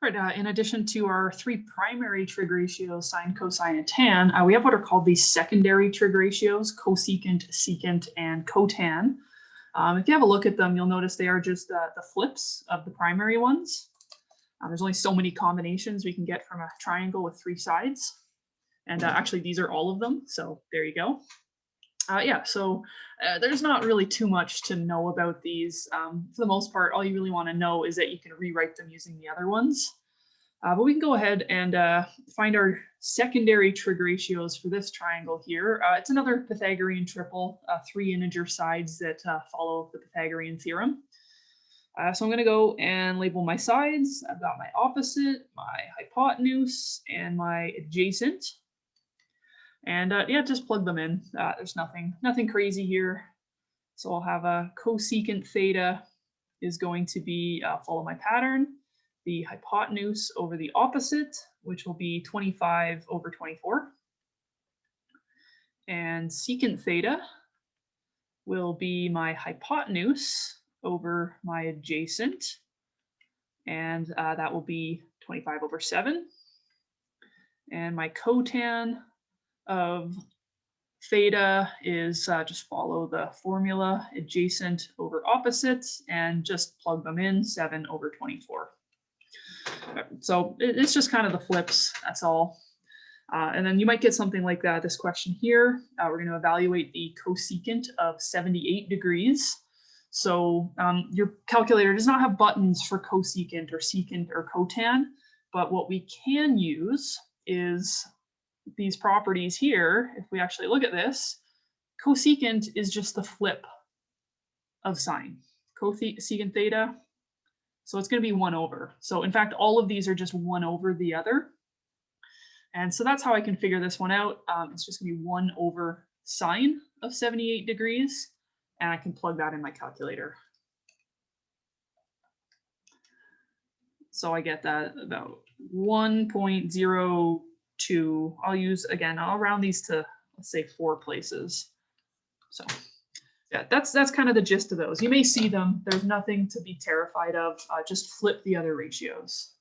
Right, in addition to our three primary trig ratios, sine, cosine, and tan, we have what are called these secondary trig ratios, cosecant, secant, and cotan. If you have a look at them, you'll notice they are just the flips of the primary ones. There's only so many combinations we can get from a triangle with three sides. And actually, these are all of them, so there you go. Yeah, so there's not really too much to know about these. For the most part, all you really want to know is that you can rewrite them using the other ones. But we can go ahead and find our secondary trig ratios for this triangle here. It's another Pythagorean triple, three integer sides that follow the Pythagorean theorem. So I'm going to go and label my sides. I've got my opposite, my hypotenuse, and my adjacent. And yeah, just plug them in. There's nothing crazy here. So I'll have a cosecant theta is going to be, follow my pattern, the hypotenuse over the opposite, which will be 25 over 24. And secant theta will be my hypotenuse over my adjacent, and that will be 25 over 7. And my cotan of theta is just follow the formula, adjacent over opposite, and just plug them in, 7 over 24. So it's just kind of the flips, that's all. And then you might get something like that, this question here. We're going to evaluate the cosecant of 78 degrees. So your calculator does not have buttons for cosecant or secant or cotan, but what we can use is these properties here. If we actually look at this, cosecant is just the flip of sine. Cosecant theta, so it's going to be 1 over. So in fact, all of these are just 1 over the other. And so that's how I can figure this one out. It's just going to be 1 over sine of 78 degrees, and I can plug that in my calculator. So I get that about 1.02. I'll round these to, let's say, 4 places. So yeah, that's kind of the gist of those. You may see them. There's nothing to be terrified of. Just flip the other ratios.